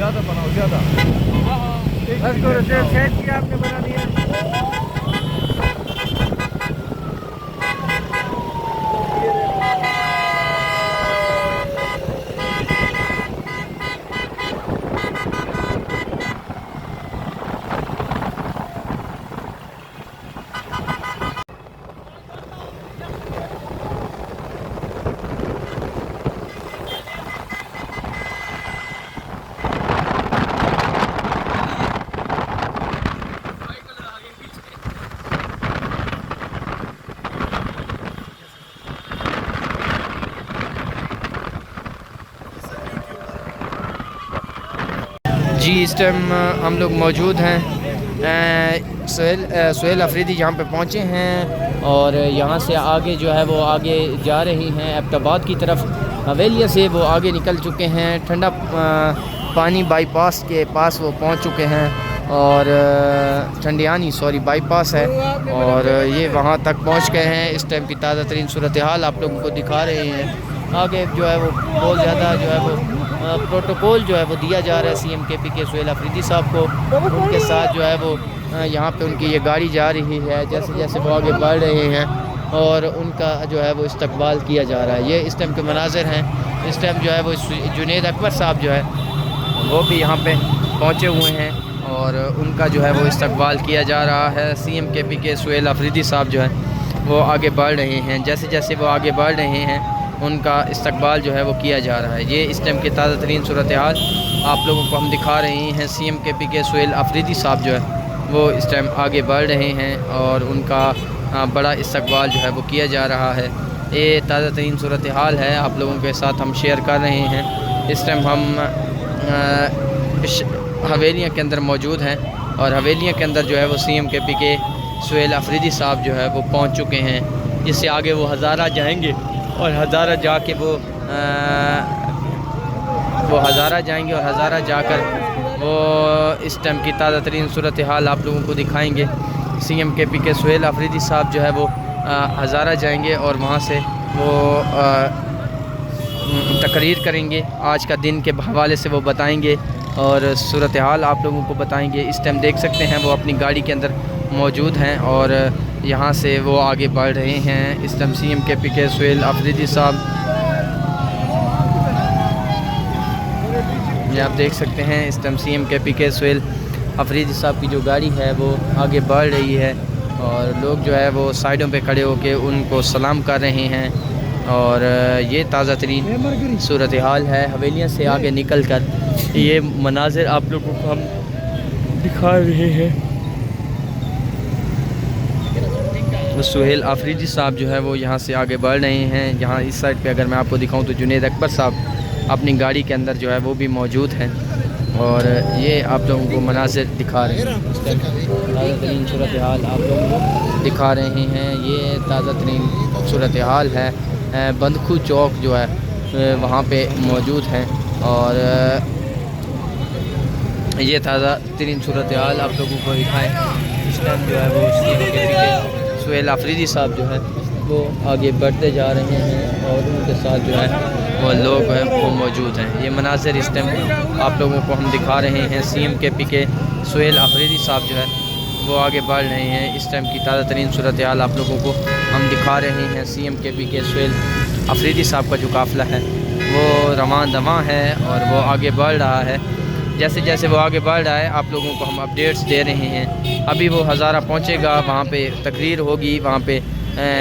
ज़्यादा बनाओ ज़्यादा। बस तो सेट किया आपने, बना दिया। जी इस टाइम हम लोग मौजूद हैं सुहेल अफरीदी जहाँ पे पहुँचे हैं और यहाँ से आगे जो है वो आगे जा रही हैं एबटाबाद की तरफ। हवेलिया से वो आगे निकल चुके हैं, ठंडा पानी बाईपास के पास वो पहुँच चुके हैं और ठंडियानी बाईपास है और ये वहाँ तक पहुँच गए हैं। इस टाइम की ताज़ा तरीन सूरत हाल आप लोगों को दिखा रहे हैं। आगे जो है वो बहुत ज़्यादा जो है वो प्रोटोकॉल जो है वो दिया जा रहा है CM KPK सुहेल अफरीदी साहब को। उनके साथ जो है वो यहाँ पे उनकी ये गाड़ी जा रही है, जैसे जैसे वो आगे बढ़ रहे हैं और उनका जो है वो इस्तकबाल किया जा रहा है। ये इस टाइम के मनाज़िर हैं। इस टाइम जो है वो जुनैद अकबर साहब जो है वो भी यहाँ पे पहुँचे हुए हैं और उनका जो है वो इस्तकबाल किया जा रहा है। CM KPK सुहेल अफरीदी साहब जो है वो आगे बढ़ रहे हैं, जैसे जैसे वो आगे बढ़ रहे हैं उनका इस्तकबाल जो है वो किया जा रहा है। ये इस टाइम की ताज़ा तरीन सूरत हाल आप लोगों को हम दिखा रहे हैं। CM KPK सुहेल अफरीदी साहब जो है वो इस टाइम आगे बढ़ रहे हैं और उनका बड़ा इस्तकबाल जो है वो किया जा रहा है। ये ताज़ा तरीन सूरत हाल है, आप लोगों के साथ हम शेयर कर रहे हैं। इस टाइम हम हवेलियाँ के अंदर मौजूद हैं और हवेलियाँ के अंदर जो है वो CM KPK सुहेल अफरीदी साहब जो है वो पहुँच चुके हैं। इससे आगे वो हज़ारा जाएंगे और हज़ारा जाके वो हज़ारा जाएंगे और हज़ारा जाकर वो इस टाइम की ताज़ा तरीन सूरत हाल आप लोगों को दिखाएंगे। CM KPK सुहेल अफरीदी साहब जो है वो हज़ारा जाएंगे और वहाँ से वो तकरीर करेंगे। आज का दिन के हवाले से वो बताएंगे और सूरत हाल आप लोगों को बताएंगे। इस टाइम देख सकते हैं वो अपनी गाड़ी के अंदर मौजूद हैं और यहाँ से वो आगे बढ़ रहे हैं। इस time CM KPK Suhail Afridi साहब ये आप देख सकते हैं। इस time CM KPK Suhail Afridi साहब की जो गाड़ी है वो आगे बढ़ रही है और लोग जो है वो साइडों पे खड़े होकर उनको सलाम कर रहे हैं और ये ताज़ा तरीन सूरत हाल है। हवेलियाँ से आगे निकल कर ये मनाज़िर आप लोगों को हम दिखा रहे हैं। सुहेल अफरीदी साहब जो है वो यहाँ से आगे बढ़ रहे हैं। यहाँ इस साइड पे अगर मैं आपको दिखाऊं तो जुनैद अकबर साहब अपनी गाड़ी के अंदर जो है वो भी मौजूद हैं और ये आप लोगों को मनाज़िर दिखा रहे हैं। ताज़ा तरीन सूरत हाल आप लोगों को दिखा रहे हैं। ये ताज़ा तरीन सूरत हाल है, बंदखू चौक जो है वहाँ पे मौजूद हैं और ये ताज़ा तरीन सूरत हाल आप लोगों को दिखाएँ। इस टाइम जो है वो CM KPK सुहेल अफरीदी साहब जो है वो आगे बढ़ते जा रहे हैं और उनके साथ जो है वो लोग हैं वो मौजूद हैं। ये मनाज़िर इस टाइम आप लोगों को हम दिखा रहे हैं। CM KPK सुहेल अफरीदी साहब जो है वो आगे बढ़ रहे हैं। इस टाइम की ताज़ा तरीन सूरत हाल आप लोगों को हम दिखा रहे हैं। CM KPK सुहेल अफरीदी साहब का जो काफ़िला है वो रवां दवां है और वो आगे बढ़ रहा है। जैसे जैसे वो आगे बढ़ रहा है आप लोगों को हम अपडेट्स दे रहे हैं। अभी वो हज़ारा पहुंचेगा, वहाँ पे तकरीर होगी, वहाँ पे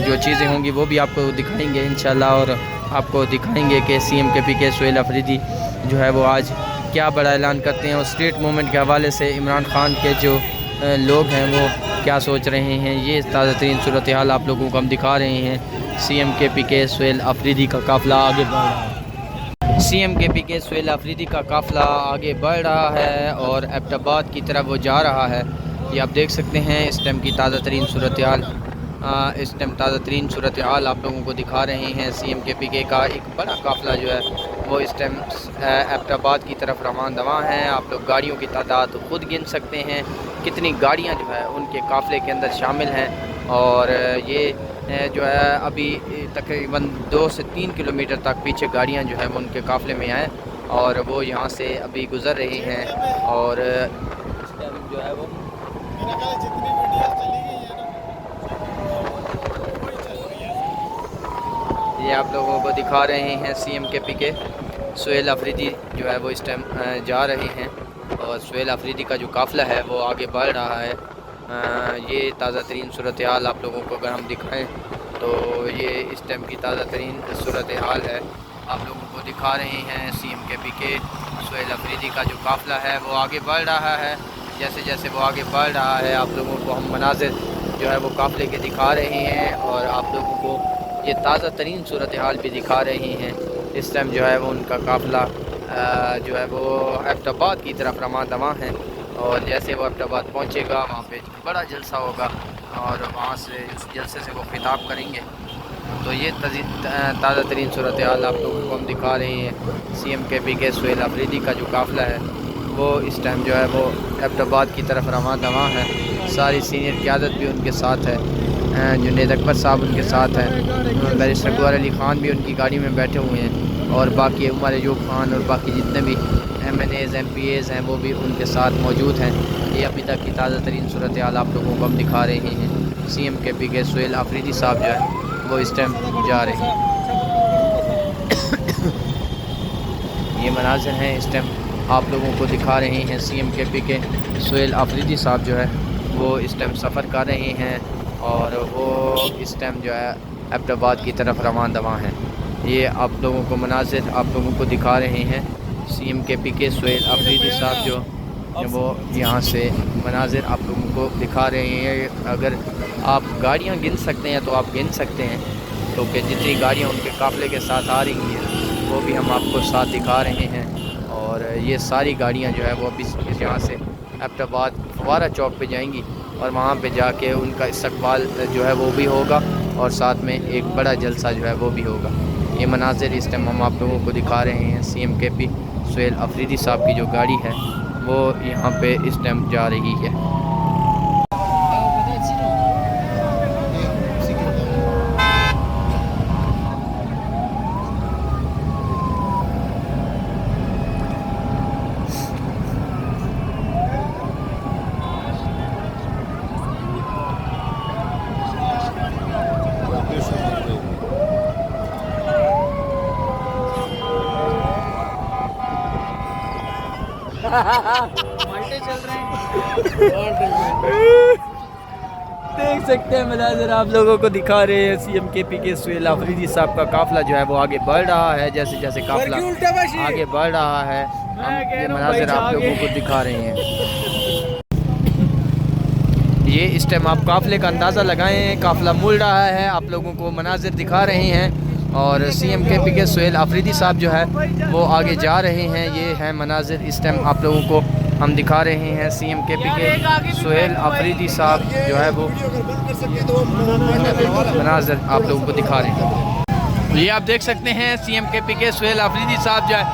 जो चीज़ें होंगी वो भी आपको दिखाएंगे इंशाल्लाह और आपको दिखाएंगे कि CM KPK सुहेल अफरीदी जो है वो आज क्या बड़ा ऐलान करते हैं और स्ट्रीट मूवमेंट के हवाले से इमरान खान के जो लोग हैं वो क्या सोच रहे हैं। ये ताज़ा तरीन सूरत हाल आप लोगों को हम दिखा रहे हैं। CM KPK सुहेल अफरीदी का काफ़िला आगे बढ़ रहा है। CM KPK सुहेल अफरीदी का काफ़िला आगे बढ़ रहा है और एबटाबाद की तरफ वो जा रहा है। ये आप देख सकते हैं इस टाइम की ताज़ा तरीन सूरत हाल। इस टाइम ताज़ा तरीन सूरत हाल आप लोगों को दिखा रहे हैं। CM KPK का एक बड़ा काफ़िला जो है वो इस टाइम एबटाबाद की तरफ रवां दवां है। आप लोग गाड़ियों की तादाद ख़ुद गिन सकते हैं कितनी गाड़ियाँ जो है उनके काफ़िले के अंदर शामिल हैं और ये जो है अभी तकरीबन 2 से 3 किलोमीटर तक पीछे गाड़ियाँ जो है वो उनके काफ़िले में आए और वो यहाँ से अभी गुज़र रहे हैं और इस टाइम जो है वो जितनी वीडियो चली गई है ना, ये आप लोगों को दिखा रहे हैं CMKP के सुहेल अफरीदी जो है वो इस टाइम जा रहे हैं और सुहेल अफरीदी का जो काफ़िला है वो आगे बढ़ रहा है। ये ताज़ा तरीन सूरत हाल आप लोगों को अगर हम दिखाएं तो ये इस टाइम की ताज़ा तरीन सूरत हाल है। आप लोगों को दिखा रहे हैं CMKP के सुहेल अफरीदी का जो काफ़िला है वो आगे बढ़ रहा है। जैसे जैसे वो आगे बढ़ रहा है आप लोगों को हम मनाज़िर जो है वो काफ़िले के दिखा रहे हैं और आप लोगों को ये ताज़ा तरीन सूरत हाल भी दिखा रहे हैं। इस टाइम जो है वो उनका काफ़िला जो है वो एबटाबाद की तरफ रमा दवा है और जैसे वो एबटाबाद पहुँचेगा वहाँ पे बड़ा जलसा होगा और वहाँ से उस जलसे से वो खिताब करेंगे। तो ये ताज़ा तरीन सूरत हाल आप लोगों को हम दिखा रहे हैं। CMKP के सुहेल अफरीदी का जो काफ़िला है वो इस टाइम जो है वो एबटाबाद की तरफ रवा दवा है। सारी सीनियर क़यादत भी उनके साथ है, जुनैद अकबर साहब उनके साथ हैं, बैरिस्टर गौहर अली ख़ान भी उनकी गाड़ी में बैठे हुए हैं और बाकी उमर अयूब ख़ान और बाकी जितने भी MNAs MPAs हैं वो भी उनके साथ मौजूद हैं। ये अभी तक की ताज़ा तरीन सूरत हाल आप लोगों को हम दिखा रहे हैं। CMKP के सुहेल अफरीदी साहब जो है वो इस टाइम जा रहे हैं। ये मनाज़िर हैं इस टाइम आप लोगों को दिखा रहे हैं। CMKP के सुहेल अफरीदी साहब जो है वो इस टाइम सफ़र कर रहे हैं और वो इस टाइम जो है एबटाबाद की तरफ रवान दवा हैं। ये आप लोगों को मनाज़िर आप लोगों को दिखा रहे हैं। CMKP के सुहेल अफरीदी साहब जो वो यहाँ से मनाज़िर आप लोगों को दिखा रहे हैं। अगर आप गाड़ियाँ गिन सकते हैं तो आप गिन सकते हैं, क्योंकि जितनी गाड़ियाँ उनके काफ़िले के साथ आ रही हैं वो भी हम आपको साथ दिखा रहे हैं। और ये सारी गाड़ियाँ जो है वो अभी यहाँ से एबटाबाद फवारा चौक पे जाएंगी और वहाँ पे जाके उनका इस्तकबाल जो है वो भी होगा और साथ में एक बड़ा जलसा जो है वो भी होगा। ये मनाज़िर इस टाइम हम आप लोगों को दिखा रहे हैं। CMKP सुहेल अफरीदी साहब की जो गाड़ी है वो यहाँ पे इस टाइम जा रही है। चल रहे हैं। देख सकते हैं मनाज़िर आप लोगों को दिखा रहे हैं। CMKP के सुहेल अफरीदी साहब का काफ़िला जो है वो आगे बढ़ रहा है। जैसे जैसे काफ़िला आगे बढ़ रहा है हम ये मनाज़िर आप लोगों को दिखा रहे हैं। ये इस टाइम आप काफ़िले का अंदाज़ा लगाएं, काफ़िला मुड़ रहा है, आप लोगों को मनाज़िर दिखा रहे हैं और CMKP के सुहेल अफरीदी साहब जो है वो आगे जा रहे हैं। ये है मनाज़िर इस टाइम आप लोगों को हम दिखा रहे हैं। CMKP के सुहेल अफरीदी साहब जो है वो मनाज़िर आप लोगों को दिखा रहे हैं। ये आप देख सकते हैं CMKP के सुहेल अफरीदी साहब जो है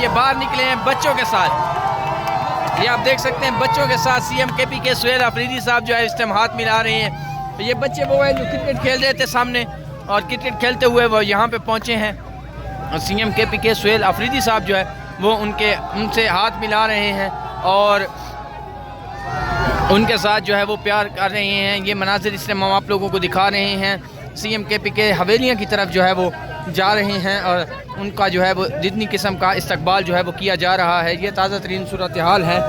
ये बाहर निकले हैं बच्चों के साथ। ये आप देख सकते हैं बच्चों के साथ CMKP के सुहेल अफरीदी साहब जो है इस टाइम हाथ मिला रहे हैं। ये बच्चे वो है जो क्रिकेट खेल रहे थे सामने और क्रिकेट खेलते हुए वो यहाँ पे पहुँचे हैं और CMKP के सुहेल अफरीदी साहब जो है वो उनसे हाथ मिला रहे हैं और उनके साथ जो है वो प्यार कर रहे हैं। ये मनाज़िर इस टाइम हम आप लोगों को दिखा रहे हैं। CMKP के हवेलियाँ की तरफ जो है वो जा रहे हैं और उनका जो है वो जितनी किस्म का इस्तकबाल जो है वो किया जा रहा है। ये ताज़ा तरीन सूरत हाल है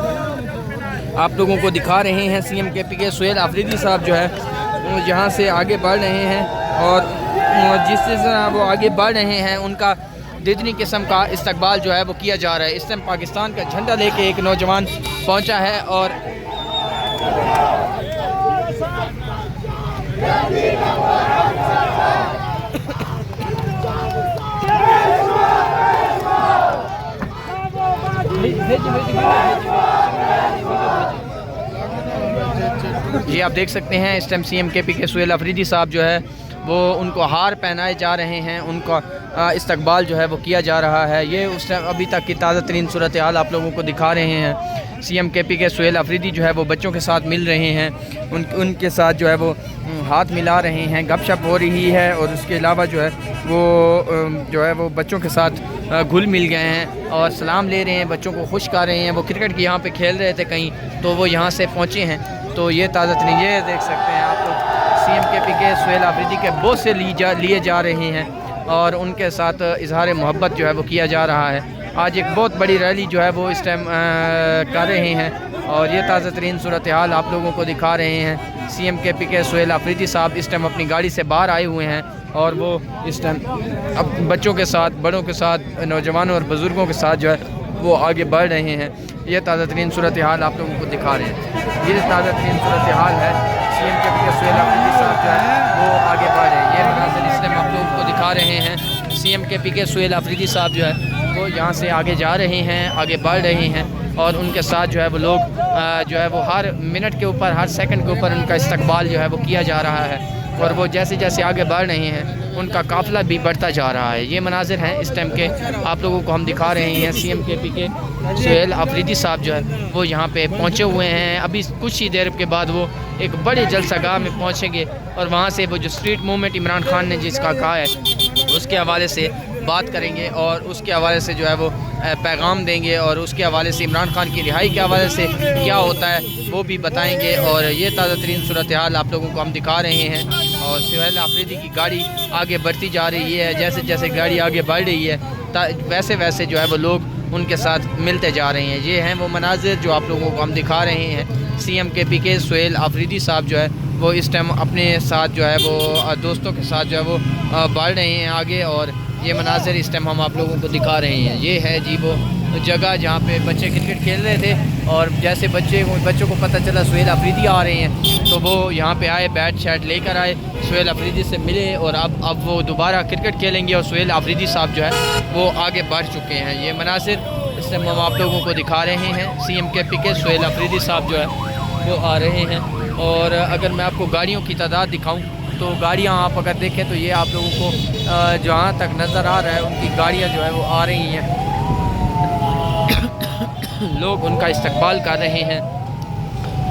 आप लोगों को दिखा रहे हैं। CMKP के सुहेल अफरीदी साहब जो है यहाँ से आगे बढ़ रहे हैं और जिस तरह वो आगे बढ़ रहे हैं उनका जितनी किस्म का इस्तकबाल जो है वो किया जा रहा है। इस टाइम पाकिस्तान का झंडा लेके एक नौजवान पहुँचा है और जी आप देख सकते हैं इस टाइम CMKP के सुहेल अफरीदी साहब जो है वो उनको हार पहनाए जा रहे हैं। उनका इस्तकबाल जो है वो किया जा रहा है। ये उस अभी तक की ताज़ा तरीन सूरत हाल आप लोगों को दिखा रहे हैं। CMKP के सुहेल अफरीदी जो है वो बच्चों के साथ मिल रहे हैं, उनके साथ जो है वो हाथ मिला रहे हैं, गपशप हो रही है और उसके अलावा जो है वो बच्चों के साथ घुल मिल गए हैं और सलाम ले रहे हैं, बच्चों को खुश कर रहे हैं। वो क्रिकेट की यहाँ पे खेल रहे थे कहीं, तो वो यहाँ से पहुँचे हैं। तो ये ताज़ा तरीन ये देख सकते हैं आप लोग, CMKP के सुहेल अफरीदी के बोझ से लिए जा रहे हैं और उनके साथ इजहार मोहब्बत जो है वो किया जा रहा है। आज एक बहुत बड़ी रैली जो है वो इस टाइम कर रहे हैं और ये ताज़ा तरीन सूरत हाल आप लोगों को दिखा रहे हैं। CMKP के सुहेल अफरीदी साहब इस टाइम अपनी गाड़ी से बाहर आए हुए हैं और वो इस टाइम अब बच्चों के साथ, बड़ों के साथ, नौजवानों और बुज़ुर्गों के साथ जो है वो आगे बढ़ रहे हैं। ये ताज़ा तरीन सूरत हाल आप लोगों को दिखा रहे हैं। ये ताज़ा तरीन सूरत हाल है, CMKP के सुहेल अफरीदी साहब जो है वो आगे बढ़ रहे हैं। ये मनाज़िर इस टाइम आप लोगों को दिखा रहे हैं। CMKP के सुहेल अफरीदी साहब जो है वो यहाँ से आगे जा रहे हैं, आगे बढ़ रहे हैं और उनके साथ जो है वो लोग जो है वो हर मिनट के ऊपर, हर सेकंड के ऊपर उनका इस्तकबाल जो है वो किया जा रहा है और वो जैसे जैसे आगे बढ़ रहे हैं उनका काफ़िला भी बढ़ता जा रहा है। ये मनाजिर हैं इस टाइम के आप लोगों को हम दिखा रहे हैं। CMKP के सुहेल अफरीदी साहब जो है वो यहाँ पे पहुँचे हुए हैं। अभी कुछ ही देर के बाद वो एक बड़े जलसागाह में पहुँचेंगे और वहाँ से वो जो स्ट्रीट मूवमेंट इमरान खान ने जिसका कहा है उसके हवाले से बात करेंगे और उसके हवाले से जो है वो पैगाम देंगे और उसके हवाले से इमरान खान की रिहाई के हवाले से क्या होता है वो भी बताएंगे। और ये ताज़ा तरीन सूरत हाल आप लोगों को हम दिखा रहे हैं और सुहेल अफरीदी की गाड़ी आगे बढ़ती जा रही है। जैसे जैसे गाड़ी आगे बढ़ रही है वैसे वैसे जो है वो लोग उनके साथ मिलते जा रहे हैं। ये हैं वो मनाजिर जो आप लोगों को हम दिखा रहे हैं। CMKP के सुहेल अफरीदी साहब जो है वो इस टाइम अपने साथ जो है वो दोस्तों के साथ जो है वो बढ़ रहे हैं आगे और ये मनाजिर इस टाइम हम आप लोगों को दिखा रहे हैं। ये है जी वो जगह जहाँ पे बच्चे क्रिकेट खेल रहे थे और जैसे बच्चों को पता चला सुहेल अफरीदी आ रहे हैं तो वो यहाँ पे आए, बैट शैट लेकर आए, सुहेल अफरीदी से मिले और अब वो दोबारा क्रिकेट खेलेंगे और सुहेल अफरीदी साहब जो है वो आगे बढ़ चुके हैं। ये मनाजिर इस टाइम हम आप लोगों को दिखा रहे हैं। CMKP के सुहेल अफरीदी साहब जो है वो आ रहे हैं और अगर मैं आपको गाड़ियों की तादाद दिखाऊँ तो गाड़ियाँ आप अगर देखें तो ये आप लोगों को जहाँ तक नज़र आ रहा है उनकी गाड़ियाँ जो है वो आ रही हैं, लोग उनका इस्तकबाल कर रहे हैं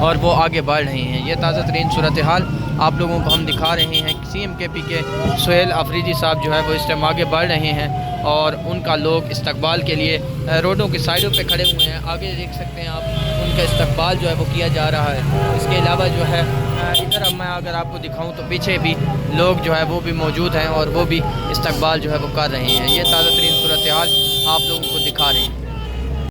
और वो आगे बढ़ रहे हैं। ये ताज़ा तरीन सूरत हाल आप लोगों को हम दिखा रहे हैं। CMKP के सुहेल अफरीदी साहब जो है वो इस टाइम आगे बढ़ रहे हैं और उनका लोग इस्तकबाल के लिए रोडों की साइडों पे खड़े हुए हैं। आगे देख सकते हैं आप, उनका इस्तकबाल जो है वो किया जा रहा है। इसके अलावा जो है इधर मैं अगर आपको दिखाऊं तो पीछे भी लोग जो है वो भी मौजूद हैं और वो भी इस्तकबाल जो है वो कर रहे हैं। ये ताज़ा तरीन सूरत हाल आप लोगों को दिखा रहे हैं।